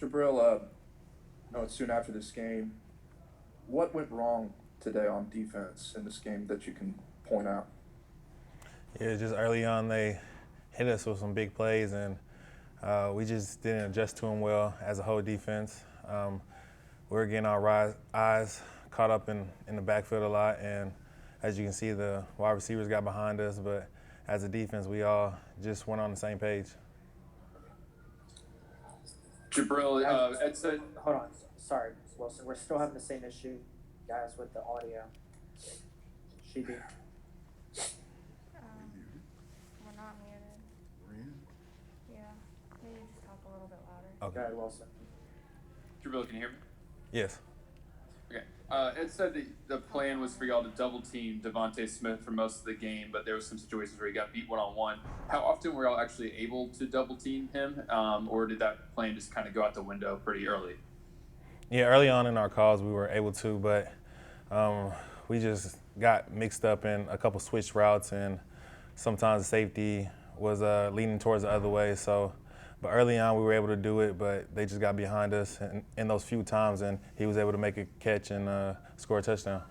Jabril, no, it's soon after this game. What went wrong today on defense in this game that you can point out? Yeah, just early on they hit us with some big plays, and we just didn't adjust to them well as a whole defense. We were getting our eyes caught up in the backfield a lot, and as you can see, the wide receivers got behind us, but as a defense, we all just weren't on the same page. Jabril, Ed said. Hold on. Sorry, Ms. Wilson. We're still having the same issue, guys, with the audio. Sheeby. We're not muted. Yeah. Maybe just talk a little bit louder. Okay. Go ahead, Wilson. Jabril, can you hear me? Yes. Okay. Ed said that the plan was for y'all to double team Devontae Smith for most of the game, but there was some situations where he got beat one-on-one. How often were y'all actually able to double team him, or did that plan just kind of go out the window pretty early? Yeah, early on in our calls we were able to, but we just got mixed up in a couple switch routes, and sometimes the safety was leaning towards the other way. But early on we were able to do it, but they just got behind us in those few times, and he was able to make a catch and score a touchdown.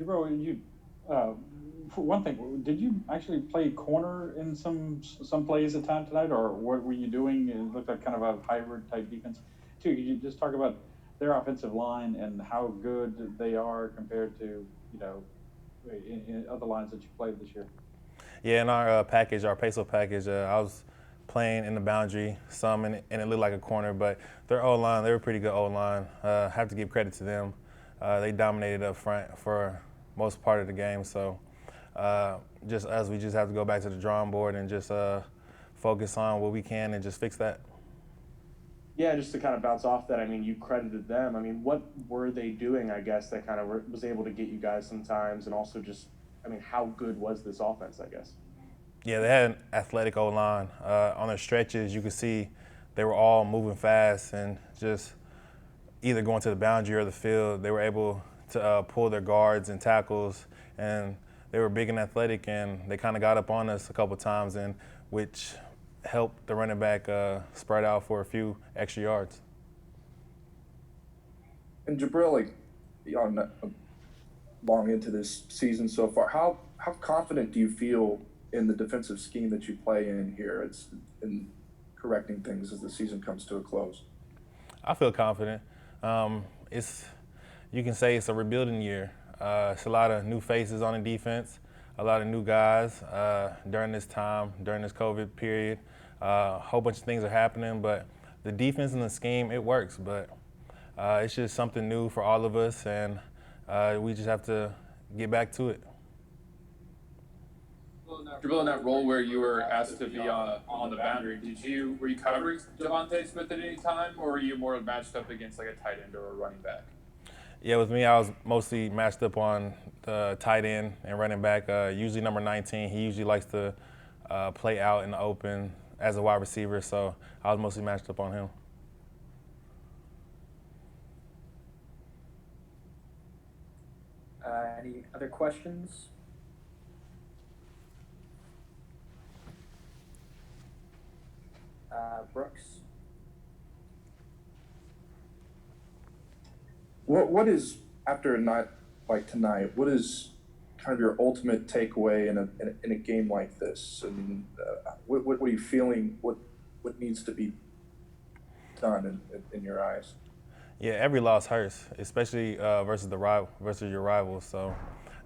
Jabril, for one thing, did you actually play corner in some plays at time tonight, or what were you doing? It looked like kind of a hybrid type defense. Two, could you just talk about their offensive line and how good they are compared to in other lines that you played this year? Yeah, in our package, our peso package, I was playing in the boundary some, and it looked like a corner, but their O-line, they were pretty good O-line. Have to give credit to them. They dominated up front for most part of the game, so we just have to go back to the drawing board and just focus on what we can and just fix that. Yeah, just to kind of bounce off that, I mean, you credited them. I mean, what were they doing, I guess, that kind of was able to get you guys sometimes, and also just, I mean, how good was this offense, I guess? Yeah, they had an athletic O-line. On their stretches, you could see they were all moving fast and just either going to the boundary or the field. They were able to pull their guards and tackles, and they were big and athletic, and they kind of got up on us a couple times, and which helped the running back spread out for a few extra yards. And Jabril, long into this season so far, how confident do you feel in the defensive scheme that you play in here? It's in correcting things as the season comes to a close. I feel confident. You can say it's a rebuilding year. It's a lot of new faces on the defense, a lot of new guys during this time, during this COVID period. A whole bunch of things are happening, but the defense and the scheme, it works. But it's just something new for all of us, and we just have to get back to it. Jabril, in that role where you were asked to be on the boundary, were you covering Devontae Smith at any time, or were you more matched up against like a tight end or a running back? Yeah, with me, I was mostly matched up on the tight end and running back. Usually number 19, he usually likes to play out in the open as a wide receiver, so I was mostly matched up on him. Any other questions? Brooks? What is, after a night like tonight, what is kind of your ultimate takeaway in a game like this? I mean, what are you feeling? What needs to be done in your eyes? Yeah, every loss hurts, especially versus your rivals. So,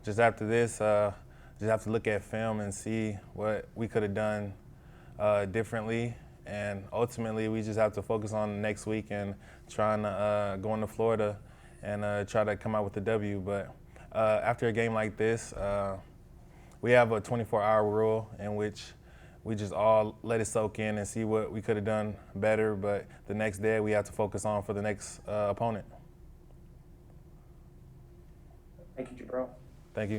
just after this, just have to look at film and see what we could have done differently. And ultimately, we just have to focus on next week and trying to go into Florida and try to come out with the W. But after a game like this, we have a 24-hour rule in which we just all let it soak in and see what we could have done better. But the next day, we have to focus on for the next opponent. Thank you, Jabril. Thank you.